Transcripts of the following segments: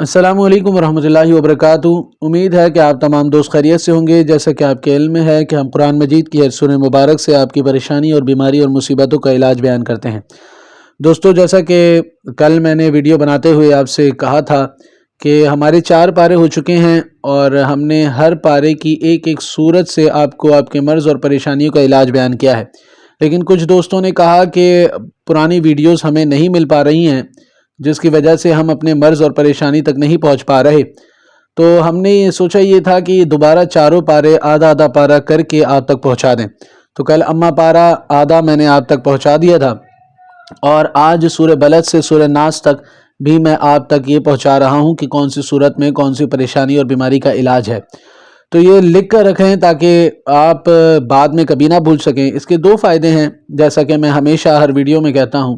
السلام علیکم ورحمۃ اللہ وبرکاتہ۔ امید ہے کہ آپ تمام دوست خیریت سے ہوں گے۔ جیسا کہ آپ کے علم میں ہے کہ ہم قرآن مجید کی ہر سورہ مبارک سے آپ کی پریشانی اور بیماری اور مصیبتوں کا علاج بیان کرتے ہیں۔ دوستو، جیسا کہ کل میں نے ویڈیو بناتے ہوئے آپ سے کہا تھا کہ ہمارے 4 پارے ہو چکے ہیں اور ہم نے ہر پارے کی ایک ایک صورت سے آپ کو آپ کے مرض اور پریشانیوں کا علاج بیان کیا ہے، لیکن کچھ دوستوں نے کہا کہ پرانی ویڈیوز ہمیں نہیں مل پا رہی ہیں، جس کی وجہ سے ہم اپنے مرض اور پریشانی تک نہیں پہنچ پا رہے۔ تو ہم نے سوچا یہ تھا کہ دوبارہ 4 پارے آدھا آدھا پارہ کر کے آپ تک پہنچا دیں۔ تو کل اما پارہ آدھا میں نے آپ تک پہنچا دیا تھا، اور آج سورہ بلد سے سورہ ناس تک بھی میں آپ تک یہ پہنچا رہا ہوں کہ کون سی صورت میں کون سی پریشانی اور بیماری کا علاج ہے۔ تو یہ لکھ کر رکھیں تاکہ آپ بعد میں کبھی نہ بھول سکیں۔ اس کے 2 فائدے ہیں، جیسا کہ میں ہمیشہ ہر ویڈیو میں کہتا ہوں۔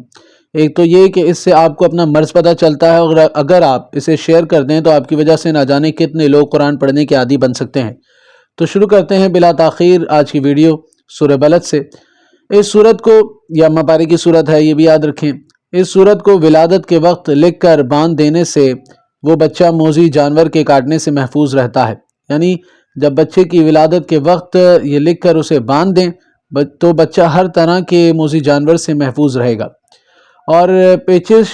ایک تو یہ کہ اس سے آپ کو اپنا مرض پتہ چلتا ہے، اور اگر آپ اسے شیئر کر دیں تو آپ کی وجہ سے نہ جانے کتنے لوگ قرآن پڑھنے کے عادی بن سکتے ہیں۔ تو شروع کرتے ہیں بلا تاخیر آج کی ویڈیو سورہ بلد سے۔ اس سورت کو، یا اما پارے کی سورت ہے، یہ بھی یاد رکھیں، اس سورت کو ولادت کے وقت لکھ کر باندھ دینے سے وہ بچہ موذی جانور کے کاٹنے سے محفوظ رہتا ہے۔ یعنی جب بچے کی ولادت کے وقت یہ لکھ کر اسے باندھ دیں تو بچہ ہر طرح کے موذی جانور سے محفوظ رہے گا۔ اور پیچش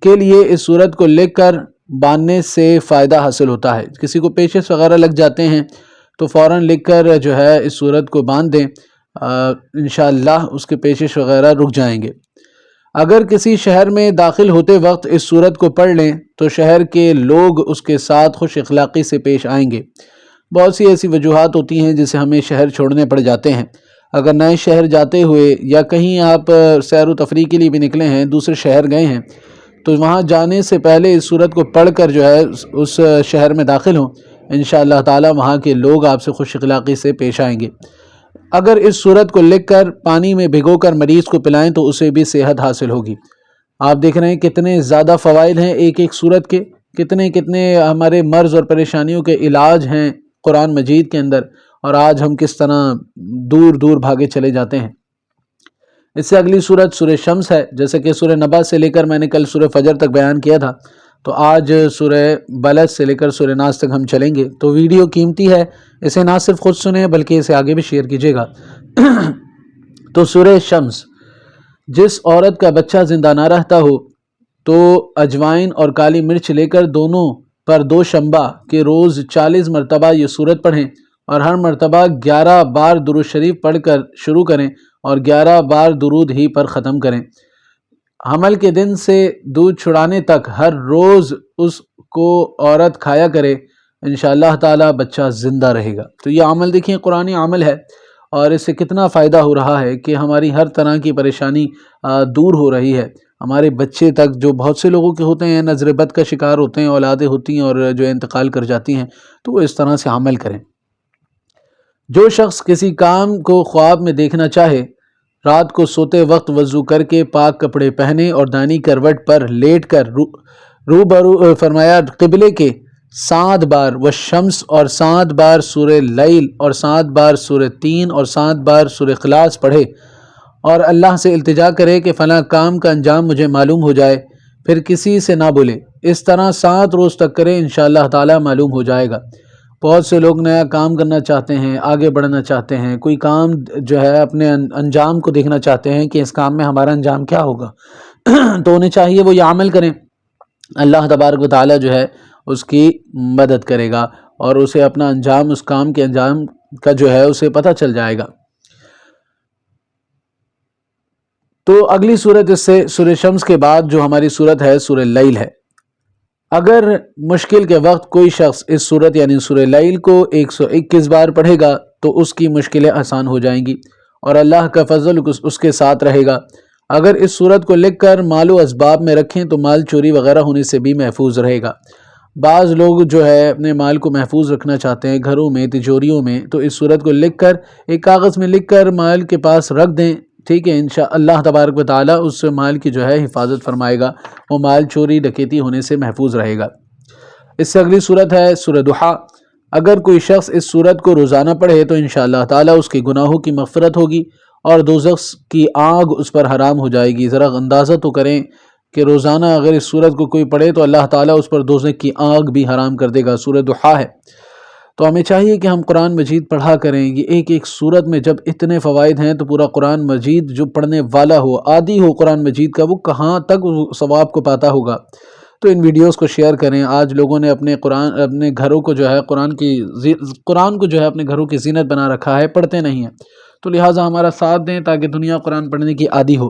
کے لیے اس صورت کو لکھ کر باندھنے سے فائدہ حاصل ہوتا ہے۔ کسی کو پیچش وغیرہ لگ جاتے ہیں تو فوراً لکھ کر جو ہے اس صورت کو باندھ دیں، انشاءاللہ اس کے پیچش وغیرہ رک جائیں گے۔ اگر کسی شہر میں داخل ہوتے وقت اس صورت کو پڑھ لیں تو شہر کے لوگ اس کے ساتھ خوش اخلاقی سے پیش آئیں گے۔ بہت سی ایسی وجوہات ہوتی ہیں جسے ہمیں شہر چھوڑنے پڑ جاتے ہیں۔ اگر نئے شہر جاتے ہوئے یا کہیں آپ سیر و تفریح کے لیے بھی نکلے ہیں، دوسرے شہر گئے ہیں، تو وہاں جانے سے پہلے اس صورت کو پڑھ کر جو ہے اس شہر میں داخل ہوں، انشاءاللہ تعالی وہاں کے لوگ آپ سے خوش اخلاقی سے پیش آئیں گے۔ اگر اس صورت کو لکھ کر پانی میں بھگو کر مریض کو پلائیں تو اسے بھی صحت حاصل ہوگی۔ آپ دیکھ رہے ہیں کتنے زیادہ فوائد ہیں ایک ایک صورت کے، کتنے ہمارے مرض اور پریشانیوں کے علاج ہیں قرآن مجید کے اندر، اور آج ہم کس طرح دور دور بھاگے چلے جاتے ہیں۔ اس سے اگلی صورت سورہ شمس ہے، جیسے کہ سورہ نبا سے لے کر میں نے کل سورہ فجر تک بیان کیا تھا، تو آج سورہ بلد سے لے کر سورہ ناس تک ہم چلیں گے۔ تو ویڈیو قیمتی ہے، اسے نہ صرف خود سنیں بلکہ اسے آگے بھی شیئر کیجیے گا۔ تو سورہ شمس، جس عورت کا بچہ زندہ نہ رہتا ہو تو اجوائن اور کالی مرچ لے کر دونوں پر 2 شنبہ کے روز 40 مرتبہ یہ سورت پڑھیں، اور ہر مرتبہ 11 بار درود شریف پڑھ کر شروع کریں اور 11 بار درود ہی پر ختم کریں۔ حمل کے دن سے دودھ چھڑانے تک ہر روز اس کو عورت کھایا کرے، انشاءاللہ تعالی بچہ زندہ رہے گا۔ تو یہ عمل دیکھیں، قرآنی عمل ہے، اور اس سے کتنا فائدہ ہو رہا ہے کہ ہماری ہر طرح کی پریشانی دور ہو رہی ہے۔ ہمارے بچے تک جو بہت سے لوگوں کے ہوتے ہیں، نظر بد کا شکار ہوتے ہیں، اولادیں ہوتی ہیں اور جو انتقال کر جاتی ہیں، تو وہ اس طرح سے عمل کریں۔ جو شخص کسی کام کو خواب میں دیکھنا چاہے، رات کو سوتے وقت وضو کر کے پاک کپڑے پہنے اور دائنی کروٹ پر لیٹ کر روبرو فرمایا قبلے کے 7 بار والشمس، اور 7 بار سورہ لیل، اور 7 بار سورہ تین، اور 7 بار سورہ اخلاص پڑھے، اور اللہ سے التجا کرے کہ فلاں کام کا انجام مجھے معلوم ہو جائے، پھر کسی سے نہ بولے۔ اس طرح 7 روز تک کرے، انشاءاللہ تعالی معلوم ہو جائے گا۔ بہت سے لوگ نیا کام کرنا چاہتے ہیں، آگے بڑھنا چاہتے ہیں، کوئی کام جو ہے اپنے انجام کو دیکھنا چاہتے ہیں کہ اس کام میں ہمارا انجام کیا ہوگا، تو انہیں چاہیے وہ یہ عمل کریں۔ اللہ تبارک و تعالی جو ہے اس کی مدد کرے گا، اور اسے اپنا انجام، اس کام کے انجام کا جو ہے اسے پتہ چل جائے گا۔ تو اگلی صورت اس سے سورہ شمس کے بعد جو ہماری صورت ہے سورہ لیل ہے۔ اگر مشکل کے وقت کوئی شخص اس صورت یعنی سورہ لیل کو 121 بار پڑھے گا تو اس کی مشکلیں آسان ہو جائیں گی، اور اللہ کا فضل اس کے ساتھ رہے گا۔ اگر اس صورت کو لکھ کر مال و اسباب میں رکھیں تو مال چوری وغیرہ ہونے سے بھی محفوظ رہے گا۔ بعض لوگ جو ہے اپنے مال کو محفوظ رکھنا چاہتے ہیں گھروں میں، تجوریوں میں، تو اس صورت کو لکھ کر ایک کاغذ میں لکھ کر مال کے پاس رکھ دیں، ٹھیک ہے؟ انشاءاللہ تبارک و تعالی اس مال کی جو ہے حفاظت فرمائے گا، وہ مال چوری ڈکیتی ہونے سے محفوظ رہے گا۔ اس سے اگلی صورت ہے سورہ ضحیٰ۔ اگر کوئی شخص اس صورت کو روزانہ پڑھے تو انشاءاللہ تعالی اس کے گناہوں کی مغفرت ہوگی اور دوزخ کی آگ اس پر حرام ہو جائے گی۔ ذرا اندازہ تو کریں کہ روزانہ اگر اس سورت کو کوئی پڑھے تو اللہ تعالیٰ اس پر دوزخ کی آگ بھی حرام کر دے گا۔ سورۃ ضحیٰ ہے۔ تو ہمیں چاہیے کہ ہم قرآن مجید پڑھا کریں۔ یہ ایک ایک سورت میں جب اتنے فوائد ہیں تو پورا قرآن مجید جو پڑھنے والا ہو، عادی ہو قرآن مجید کا، وہ کہاں تک ثواب کو پاتا ہوگا۔ تو ان ویڈیوز کو شیئر کریں۔ آج لوگوں نے اپنے گھروں کو جو ہے قرآن کو جو ہے اپنے گھروں کی زینت بنا رکھا ہے، پڑھتے نہیں ہیں۔ تو لہٰذا ہمارا ساتھ دیں تاکہ دنیا قرآن پڑھنے کی عادی ہو۔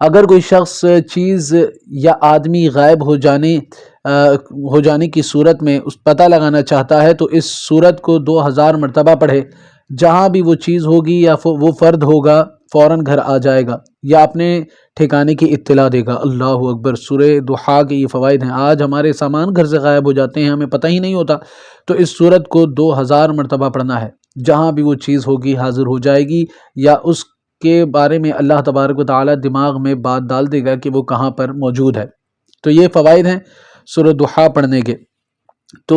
اگر کوئی شخص، چیز یا آدمی غائب ہو جانے کی صورت میں پتہ لگانا چاہتا ہے تو اس صورت کو 2000 مرتبہ پڑھے۔ جہاں بھی وہ چیز ہوگی یا وہ فرد ہوگا فوراً گھر آ جائے گا یا اپنے ٹھکانے کی اطلاع دے گا۔ اللہ اکبر۔ سورہ ضحیٰ کے یہ فوائد ہیں۔ آج ہمارے سامان گھر سے غائب ہو جاتے ہیں، ہمیں پتہ ہی نہیں ہوتا، تو اس صورت کو 2000 مرتبہ پڑھنا ہے۔ جہاں بھی وہ چیز ہوگی حاضر ہو جائے گی، یا اس کے بارے میں اللہ تبارک و تعالیٰ دماغ میں بات ڈال دے گا کہ وہ کہاں پر موجود ہے۔ تو یہ فوائد ہیں سورہ ضحیٰ پڑھنے کے۔ تو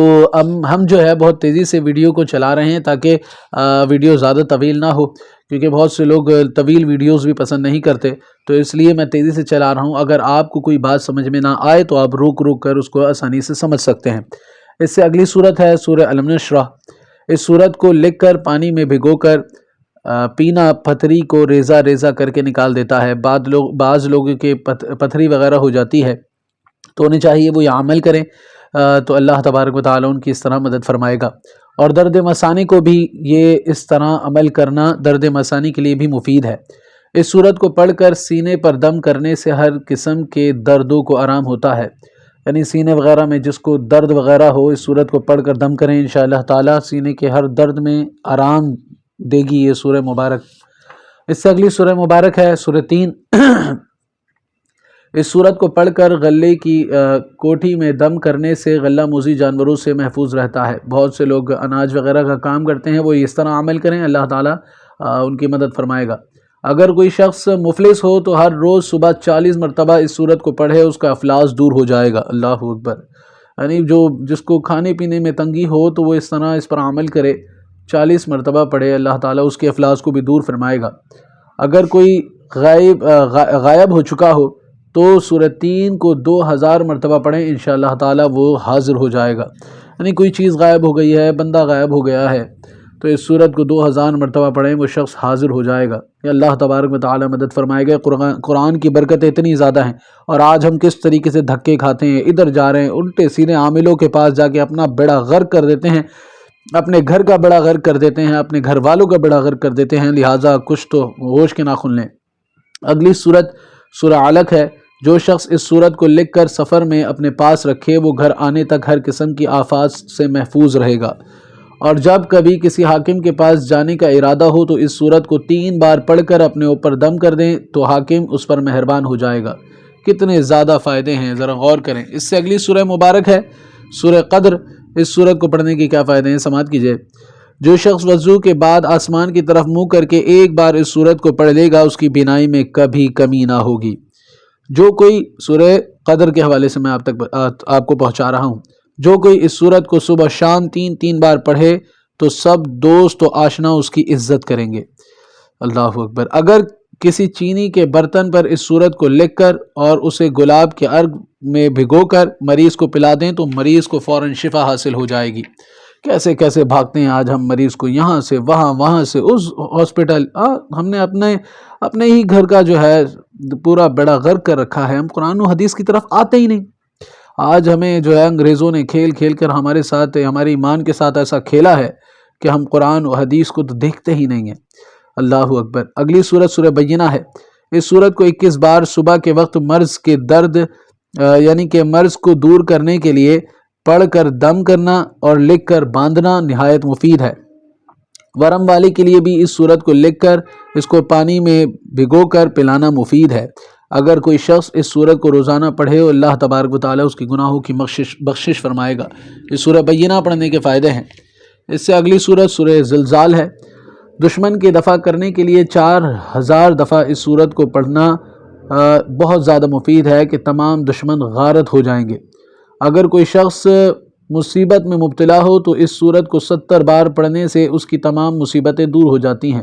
ہم جو ہے بہت تیزی سے ویڈیو کو چلا رہے ہیں تاکہ ویڈیو زیادہ طویل نہ ہو، کیونکہ بہت سے لوگ طویل ویڈیوز بھی پسند نہیں کرتے، تو اس لیے میں تیزی سے چلا رہا ہوں۔ اگر آپ کو کوئی بات سمجھ میں نہ آئے تو آپ روک کر اس کو آسانی سے سمجھ سکتے ہیں۔ اس سے اگلی صورت ہے سورہ الم نشرح۔ اس صورت کو لکھ کر پانی میں بھگو کر پینا پتھری کو ریزہ ریزہ کر کے نکال دیتا ہے۔ بعض لوگوں کے پتھری وغیرہ ہو جاتی ہے تو انہیں چاہیے وہ یہ عمل کریں، تو اللہ تبارک و تعالیٰ ان کی اس طرح مدد فرمائے گا۔ اور درد مثانی کو بھی یہ اس طرح عمل کرنا درد مثانی کے لیے بھی مفید ہے۔ اس صورت کو پڑھ کر سینے پر دم کرنے سے ہر قسم کے دردوں کو آرام ہوتا ہے۔ یعنی سینے وغیرہ میں جس کو درد وغیرہ ہو، اس صورت کو پڑھ کر دم کریں، انشاءاللہ تعالیٰ سینے کے ہر درد میں آرام دے گی یہ سورہ مبارک۔ اس سے اگلی سورہ مبارک ہے سورہ 3۔ اس سورت کو پڑھ کر غلے کی کوٹھی میں دم کرنے سے غلہ موذی جانوروں سے محفوظ رہتا ہے۔ بہت سے لوگ اناج وغیرہ کا کام کرتے ہیں، وہ اس طرح عمل کریں، اللہ تعالیٰ ان کی مدد فرمائے گا۔ اگر کوئی شخص مفلس ہو تو ہر روز صبح 40 مرتبہ اس سورت کو پڑھے، اس کا افلاس دور ہو جائے گا۔ اللہ اکبر۔ یعنی جس کو کھانے پینے میں تنگی ہو تو وہ اس طرح اس پر عمل کرے، 40 مرتبہ پڑھے، اللہ تعالیٰ اس کے افلاس کو بھی دور فرمائے گا۔ اگر کوئی غائب ہو چکا ہو تو سورہ 3 کو 2000 مرتبہ پڑھیں، انشاءاللہ تعالیٰ وہ حاضر ہو جائے گا۔ یعنی کوئی چیز غائب ہو گئی ہے، بندہ غائب ہو گیا ہے، تو اس سورت کو 2000 مرتبہ پڑھیں، وہ شخص حاضر ہو جائے گا۔ یا اللہ تبارک و تعالیٰ مدد فرمائے گا۔ قرآن کی برکتیں اتنی زیادہ ہیں، اور آج ہم کس طریقے سے دھکے کھاتے ہیں، ادھر جا رہے ہیں، الٹے سیدھے عاملوں کے پاس جا کے اپنا بیڑا غرق کر دیتے ہیں، اپنے گھر کا بیڑا غرق کر دیتے ہیں، اپنے گھر والوں کا بیڑا غرق کر دیتے ہیں۔ لہٰذا کچھ تو ہوش کے ناخن لیں۔ اگلی صورت سورہ علق ہے۔ جو شخص اس صورت کو لکھ کر سفر میں اپنے پاس رکھے، وہ گھر آنے تک ہر قسم کی آفات سے محفوظ رہے گا۔ اور جب کبھی کسی حاکم کے پاس جانے کا ارادہ ہو تو اس صورت کو 3 بار پڑھ کر اپنے اوپر دم کر دیں تو حاکم اس پر مہربان ہو جائے گا۔ کتنے زیادہ فائدے ہیں، ذرا غور کریں۔ اس سے اگلی سورہ مبارک ہے سورہ قدر۔ اس سورت کو پڑھنے کے کیا فائدے ہیں، سماعت کیجئے۔ جو شخص وضو کے بعد آسمان کی طرف منہ کر کے ایک بار اس سورت کو پڑھ لے گا، اس کی بینائی میں کبھی کمی نہ ہوگی۔ جو کوئی سورہ قدر کے حوالے سے میں آپ کو پہنچا رہا ہوں، جو کوئی اس سورت کو صبح شام 3 بار پڑھے تو سب دوست و آشنا اس کی عزت کریں گے۔ اللہ اکبر۔ اگر کسی چینی کے برتن پر اس سورت کو لکھ کر اور اسے گلاب کے عرق میں بھگو کر مریض کو پلا دیں تو مریض کو فوراً شفا حاصل ہو جائے گی۔ کیسے کیسے بھاگتے ہیں آج ہم مریض کو، یہاں سے وہاں، وہاں سے اس ہاسپٹل۔ ہم نے اپنے ہی گھر کا جو ہے پورا بیڑا غرق کر رکھا ہے، ہم قرآن و حدیث کی طرف آتے ہی نہیں۔ آج ہمیں جو ہے انگریزوں نے کھیل کھیل کر ہمارے ساتھ، ہمارے ایمان کے ساتھ ایسا کھیلا ہے کہ ہم قرآن و حدیث کو تو دیکھتے ہی نہیں ہیں۔ اللہ اکبر۔ اگلی سورت سورہ بینہ ہے۔ اس سورت کو 21 بار صبح کے وقت مرض کے درد یعنی کہ مرض کو دور کرنے کے لیے پڑھ کر دم کرنا اور لکھ کر باندھنا نہایت مفید ہے۔ ورم والے کے لیے بھی اس سورت کو لکھ کر اس کو پانی میں بھگو کر پلانا مفید ہے۔ اگر کوئی شخص اس سورت کو روزانہ پڑھے، اللہ تبارک و تعالیٰ اس کی گناہوں کی بخشش فرمائے گا۔ اس سورہ بینہ پڑھنے کے فائدے ہیں۔ اس سے اگلی سورت سورہ زلزال ہے۔ دشمن کے دفع کرنے کے لیے 4000 دفعہ اس سورت کو پڑھنا بہت زیادہ مفید ہے کہ تمام دشمن غارت ہو جائیں گے۔ اگر کوئی شخص مصیبت میں مبتلا ہو تو اس سورت کو 70 بار پڑھنے سے اس کی تمام مصیبتیں دور ہو جاتی ہیں۔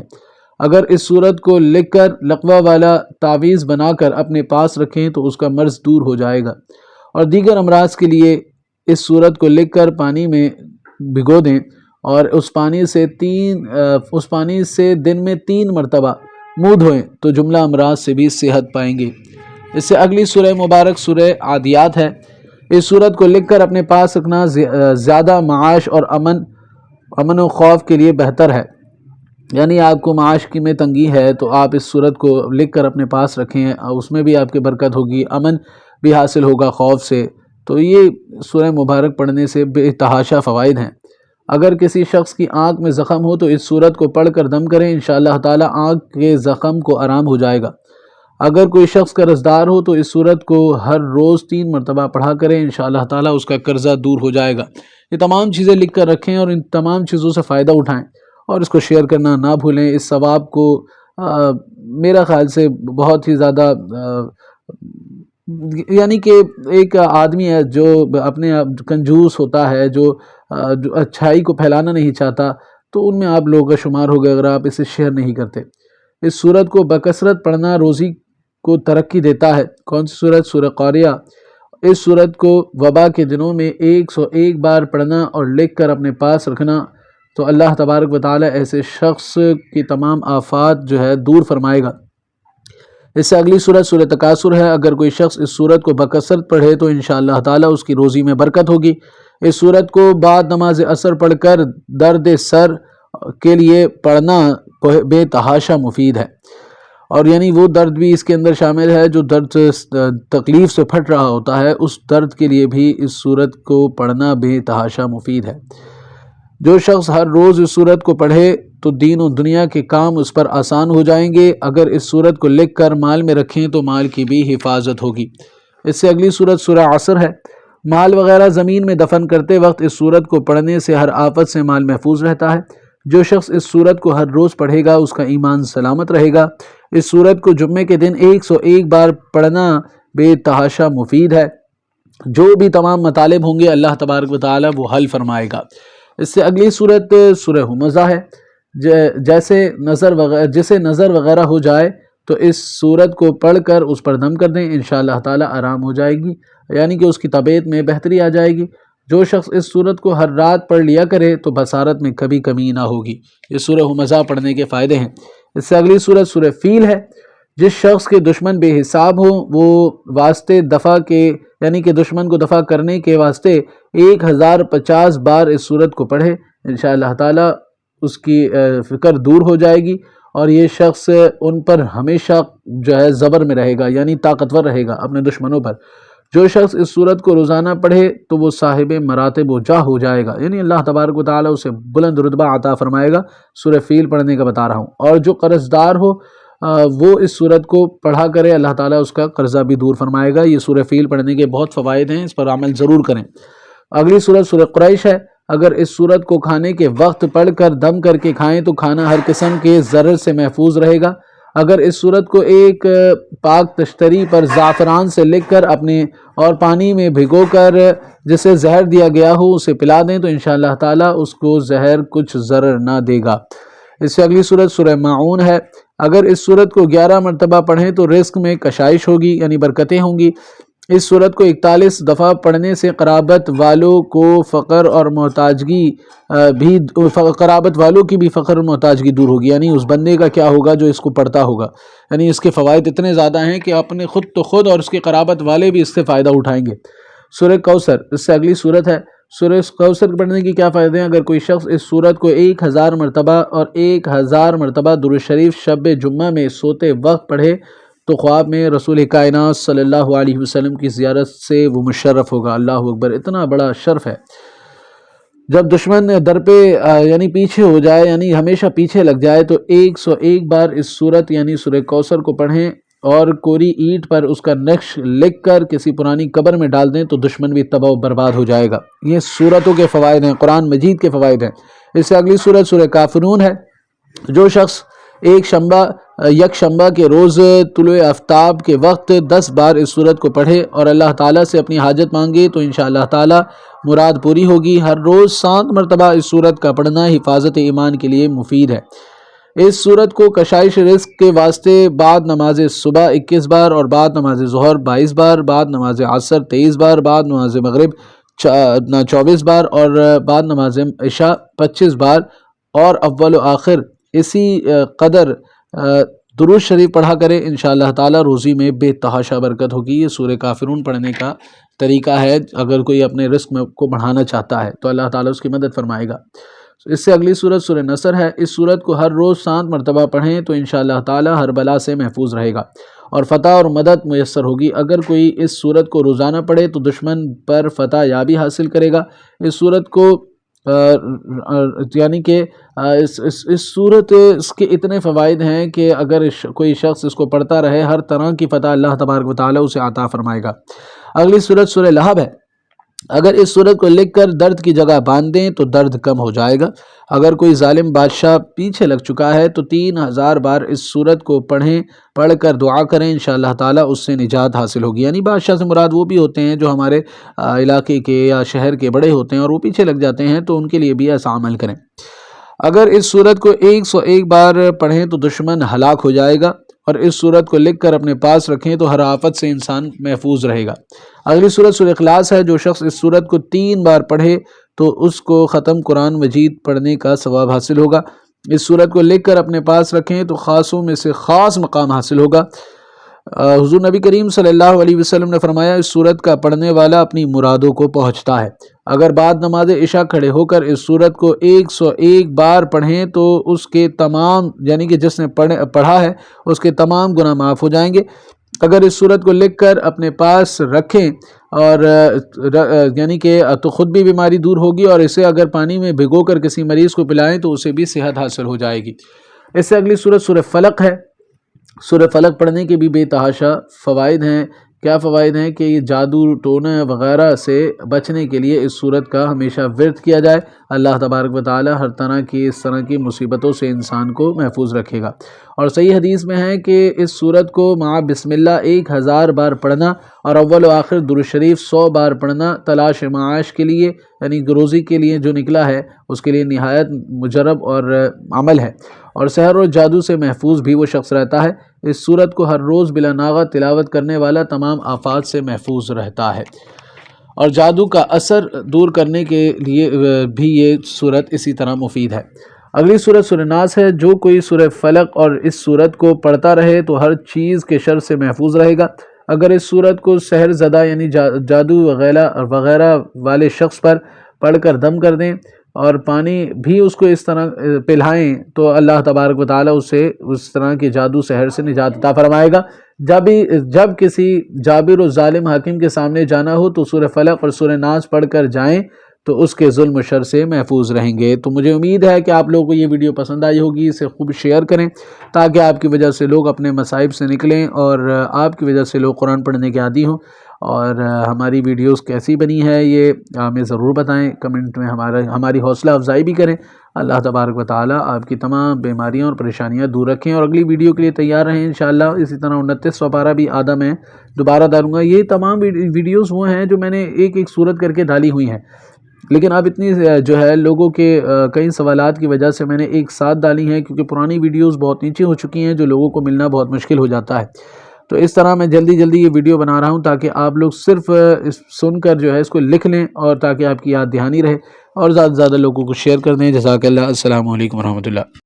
اگر اس صورت کو لکھ کر لقوہ والا تعویذ بنا کر اپنے پاس رکھیں تو اس کا مرض دور ہو جائے گا، اور دیگر امراض کے لیے اس صورت کو لکھ کر پانی میں بھگو دیں اور اس پانی سے دن میں 3 مرتبہ منہ دھوئیں تو جملہ امراض سے بھی صحت پائیں گے۔ اس سے اگلی سورہ مبارک سورہ عادیات ہے۔ اس صورت کو لکھ کر اپنے پاس رکھنا زیادہ معاش اور امن و خوف کے لیے بہتر ہے، یعنی آپ کو معاش کی میں تنگی ہے تو آپ اس صورت کو لکھ کر اپنے پاس رکھیں، اس میں بھی آپ کی برکت ہوگی، امن بھی حاصل ہوگا خوف سے۔ تو یہ سورہ مبارک پڑھنے سے بے تحاشا فوائد ہیں۔ اگر کسی شخص کی آنکھ میں زخم ہو تو اس صورت کو پڑھ کر دم کریں، انشاءاللہ تعالی آنکھ کے زخم کو آرام ہو جائے گا۔ اگر کوئی شخص قرض دار ہو تو اس صورت کو ہر روز 3 مرتبہ پڑھا کریں، انشاءاللہ تعالی اس کا قرضہ دور ہو جائے گا۔ یہ تمام چیزیں لکھ کر رکھیں اور ان تمام چیزوں سے فائدہ اٹھائیں، اور اس کو شیئر کرنا نہ بھولیں۔ اس ثواب کو میرا خیال سے بہت ہی زیادہ یعنی کہ ایک آدمی ہے جو اپنے کنجوس ہوتا ہے، جو اچھائی کو پھیلانا نہیں چاہتا، تو ان میں آپ لوگوں کا شمار ہوگا اگر آپ اسے شیئر نہیں کرتے۔ اس صورت کو بکثرت پڑھنا روزی کو ترقی دیتا ہے۔ کون سی صورت؟ سورہ قاریہ۔ اس صورت کو وبا کے دنوں میں 101 بار پڑھنا اور لکھ کر اپنے پاس رکھنا تو اللہ تبارک و تعالی ایسے شخص کی تمام آفات جو ہے دور فرمائے گا۔ اس سے اگلی صورت سورہ تکاثر ہے۔ اگر کوئی شخص اس صورت کو بکثرت پڑھے تو انشاءاللہ تعالی اس کی روزی میں برکت ہوگی۔ اس صورت کو بعد نماز عصر پڑھ کر درد سر کے لیے پڑھنا بے تحاشا مفید ہے، اور یعنی وہ درد بھی اس کے اندر شامل ہے جو درد تکلیف سے پھٹ رہا ہوتا ہے، اس درد کے لیے بھی اس صورت کو پڑھنا بے تحاشا مفید ہے۔ جو شخص ہر روز اس صورت کو پڑھے تو دین و دنیا کے کام اس پر آسان ہو جائیں گے۔ اگر اس صورت کو لکھ کر مال میں رکھیں تو مال کی بھی حفاظت ہوگی۔ اس سے اگلی صورت سورہ عصر ہے۔ مال وغیرہ زمین میں دفن کرتے وقت اس صورت کو پڑھنے سے ہر آفت سے مال محفوظ رہتا ہے۔ جو شخص اس صورت کو ہر روز پڑھے گا اس کا ایمان سلامت رہے گا۔ اس صورت کو جمعے کے دن 101 بار پڑھنا بے تحاشا مفید ہے۔ جو بھی تمام مطالب ہوں گے اللہ تبارک و تعالی وہ حل فرمائے گا۔ اس سے اگلی صورت سورہ ہمزہ ہے۔ جسے نظر وغیرہ ہو جائے تو اس صورت کو پڑھ کر اس پر دم کر دیں، انشاءاللہ تعالی آرام ہو جائے گی، یعنی کہ اس کی طبیعت میں بہتری آ جائے گی۔ جو شخص اس صورت کو ہر رات پڑھ لیا کرے تو بصارت میں کبھی کمی نہ ہوگی۔ یہ سورہ ہمزہ پڑھنے کے فائدے ہیں۔ اس سے اگلی صورت سورہ فیل ہے۔ جس شخص کے دشمن بے حساب ہو وہ واسطے دفع کے یعنی کہ دشمن کو دفع کرنے کے واسطے 1050 بار اس صورت کو پڑھے، انشاءاللہ تعالی اس کی فکر دور ہو جائے گی، اور یہ شخص ان پر ہمیشہ جو ہے زبر میں رہے گا، یعنی طاقتور رہے گا اپنے دشمنوں پر۔ جو شخص اس صورت کو روزانہ پڑھے تو وہ صاحب مراتب و جاہ ہو جائے گا، یعنی اللہ تبارک و تعالی اسے بلند رتبہ عطا فرمائے گا۔ سورہ فیل پڑھنے کا بتا رہا ہوں۔ اور جو قرض دار ہو وہ اس صورت کو پڑھا کرے، اللہ تعالیٰ اس کا قرضہ بھی دور فرمائے گا۔ یہ سورہ فیل پڑھنے کے بہت فوائد ہیں، اس پر عمل ضرور کریں۔ اگلی صورت سورہ قریش ہے۔ اگر اس صورت کو کھانے کے وقت پڑھ کر دم کر کے کھائیں تو کھانا ہر قسم کے ضرر سے محفوظ رہے گا۔ اگر اس صورت کو ایک پاک تشتری پر زعفران سے لکھ کر اپنے اور پانی میں بھگو کر جسے زہر دیا گیا ہو اسے پلا دیں تو انشاءاللہ تعالیٰ اس کو زہر کچھ ضرر نہ دے گا۔ اس سے اگلی صورت سورہ ماعون ہے۔ اگر اس صورت کو 11 مرتبہ پڑھیں تو رزق میں کشائش ہوگی، یعنی برکتیں ہوں گی۔ اس صورت کو 41 دفعہ پڑھنے سے قرابت والوں کو فقر اور محتاجگی قرابت والوں کی بھی فقر اور محتاجگی دور ہوگی، یعنی اس بندے کا کیا ہوگا جو اس کو پڑھتا ہوگا، یعنی اس کے فوائد اتنے زیادہ ہیں کہ اپنے خود تو خود اور اس کے قرابت والے بھی اس سے فائدہ اٹھائیں گے۔ سورہ کوثر، اس سے اگلی صورت ہے۔ سورہ کوثر پڑھنے کی کیا فائدے ہیں؟ اگر کوئی شخص اس صورت کو 1000 مرتبہ اور 1000 مرتبہ درود شریف شب جمعہ میں سوتے وقت پڑھے تو خواب میں رسول کائنات صلی اللہ علیہ وسلم کی زیارت سے وہ مشرف ہوگا۔ اللہ اکبر، اتنا بڑا شرف ہے۔ جب دشمن در پہ یعنی پیچھے ہو جائے، یعنی ہمیشہ پیچھے لگ جائے تو 101 بار اس صورت یعنی سورہ کوثر کو پڑھیں اور کوری اینٹ پر اس کا نقش لکھ کر کسی پرانی قبر میں ڈال دیں تو دشمن بھی تباہ و برباد ہو جائے گا۔ یہ صورتوں کے فوائد ہیں، قرآن مجید کے فوائد ہیں۔ اس سے اگلی صورت سورہ کافرون ہے۔ جو شخص یک شنبہ کے روز طلوع آفتاب کے وقت 10 بار اس صورت کو پڑھے اور اللہ تعالیٰ سے اپنی حاجت مانگے تو انشاءاللہ تعالیٰ مراد پوری ہوگی۔ ہر روز 7 مرتبہ اس صورت کا پڑھنا حفاظت ایمان کے لیے مفید ہے۔ اس صورت کو کشائش رزق کے واسطے بعد نماز صبح 21 بار اور بعد نماز ظہر 22 بار، بعد نماز عصر 23 بار، بعد نماز مغرب 24 بار اور بعد نماز عشاء 25 بار، اور اول و آخر اسی قدر درود شریف پڑھا کرے، انشاءاللہ تعالی روزی میں بے تحاشا برکت ہوگی۔ یہ سورہ کافرون پڑھنے کا طریقہ ہے، اگر کوئی اپنے رزق کو بڑھانا چاہتا ہے تو اللہ تعالیٰ اس کی مدد فرمائے گا۔ اس سے اگلی سورت سورہ نصر ہے۔ اس سورت کو ہر روز 7 مرتبہ پڑھیں تو انشاءاللہ تعالی ہر بلا سے محفوظ رہے گا اور فتح اور مدد میسر ہوگی۔ اگر کوئی اس سورت کو روزانہ پڑھے تو دشمن پر فتح یابی حاصل کرے گا۔ اس سورت کو یعنی کہ اس سورت اس کے اتنے فوائد ہیں کہ اگر کوئی شخص اس کو پڑھتا رہے ہر طرح کی فتح اللہ تبارک و تعالی اسے عطا فرمائے گا۔ اگلی سورت سورہ لہب ہے۔ اگر اس سورت کو لکھ کر درد کی جگہ باندھ دیں تو درد کم ہو جائے گا۔ اگر کوئی ظالم بادشاہ پیچھے لگ چکا ہے تو 3000 بار اس سورت کو پڑھ کر دعا کریں، انشاءاللہ تعالی اس سے نجات حاصل ہوگی۔ یعنی بادشاہ سے مراد وہ بھی ہوتے ہیں جو ہمارے علاقے کے یا شہر کے بڑے ہوتے ہیں اور وہ پیچھے لگ جاتے ہیں، تو ان کے لیے بھی ایسا عمل کریں۔ اگر اس سورت کو 101 بار پڑھیں تو دشمن ہلاک ہو جائے گا، اور اس سورت کو لکھ کر اپنے پاس رکھیں تو ہر آفت سے انسان محفوظ رہے گا۔ اگلی سورت سورہ اخلاص ہے۔ جو شخص اس سورت کو 3 بار پڑھے تو اس کو ختم قرآن مجید پڑھنے کا ثواب حاصل ہوگا۔ اس سورت کو لکھ کر اپنے پاس رکھیں تو خاصوں میں سے خاص مقام حاصل ہوگا۔ حضور نبی کریم صلی اللہ علیہ وسلم نے فرمایا، اس سورت کا پڑھنے والا اپنی مرادوں کو پہنچتا ہے۔ اگر بعد نماز عشاء کھڑے ہو کر اس سورت کو 101 بار پڑھیں تو اس کے تمام یعنی کہ جس نے پڑھا ہے اس کے تمام گناہ معاف ہو جائیں گے۔ اگر اس سورت کو لکھ کر اپنے پاس رکھیں اور یعنی کہ تو خود بھی بیماری دور ہوگی، اور اسے اگر پانی میں بھگو کر کسی مریض کو پلائیں تو اسے بھی صحت حاصل ہو جائے گی۔ اس سے اگلی سورت سورہ فلق ہے۔ سورہ فلق پڑھنے کے بھی بے تحاشا فوائد ہیں۔ کیا فوائد ہیں کہ یہ جادو ٹونے وغیرہ سے بچنے کے لیے اس سورت کا ہمیشہ ورد کیا جائے، اللہ تبارک و تعالی ہر طرح کی اس طرح کی مصیبتوں سے انسان کو محفوظ رکھے گا۔ اور صحیح حدیث میں ہے کہ اس سورت کو مع بسم اللہ 1000 بار پڑھنا اور اول و آخر درود شریف 100 بار پڑھنا تلاش معاش کے لیے یعنی روزی کے لیے جو نکلا ہے اس کے لیے نہایت مجرب اور عمل ہے، اور سحر اور جادو سے محفوظ بھی وہ شخص رہتا ہے۔ اس سورت کو ہر روز بلا ناغہ تلاوت کرنے والا تمام آفات سے محفوظ رہتا ہے، اور جادو کا اثر دور کرنے کے لیے بھی یہ سورت اسی طرح مفید ہے۔ اگلی سورت سورہ ناس ہے۔ جو کوئی سورہ فلق اور اس سورت کو پڑھتا رہے تو ہر چیز کے شر سے محفوظ رہے گا۔ اگر اس سورت کو سحر زدہ یعنی جادو وغیرہ والے شخص پر پڑھ کر دم کر دیں اور پانی بھی اس کو اس طرح پلائیں تو اللہ تبارک و تعالیٰ اسے اس طرح کے جادو سحر سے نجات عطا فرمائے گا۔ جب کسی جابر و ظالم حاکم کے سامنے جانا ہو تو سورہ فلق اور سورہ ناس پڑھ کر جائیں تو اس کے ظلم و شر سے محفوظ رہیں گے۔ تو مجھے امید ہے کہ آپ لوگوں کو یہ ویڈیو پسند آئی ہوگی، اسے خوب شیئر کریں تاکہ آپ کی وجہ سے لوگ اپنے مصائب سے نکلیں اور آپ کی وجہ سے لوگ قرآن پڑھنے کے عادی ہوں۔ اور ہماری ویڈیوز کیسی بنی ہے یہ ہمیں ضرور بتائیں، کمنٹ میں ہماری حوصلہ افزائی بھی کریں۔ اللہ تبارک و تعالی آپ کی تمام بیماریاں اور پریشانیاں دور رکھیں، اور اگلی ویڈیو کے لیے تیار رہیں انشاءاللہ۔ اسی طرح 29 پارہ بھی آدھا میں دوبارہ ڈالوں گا۔ یہ تمام ویڈیوز وہ ہیں جو میں نے ایک سورت کر کے ڈالی ہوئی ہیں، لیکن اب اتنی جو ہے لوگوں کے کئی سوالات کی وجہ سے میں نے ایک ساتھ ڈالی ہیں، کیونکہ پرانی ویڈیوز بہت نیچے ہو چکی ہیں جو لوگوں کو ملنا بہت مشکل ہو جاتا ہے۔ تو اس طرح میں جلدی یہ ویڈیو بنا رہا ہوں تاکہ آپ لوگ صرف سن کر جو ہے اس کو لکھ لیں، اور تاکہ آپ کی یاد دہانی رہے، اور زیادہ سے زیادہ لوگوں کو شیئر کر دیں۔ جزاک اللہ۔ السلام علیکم ورحمۃ اللہ۔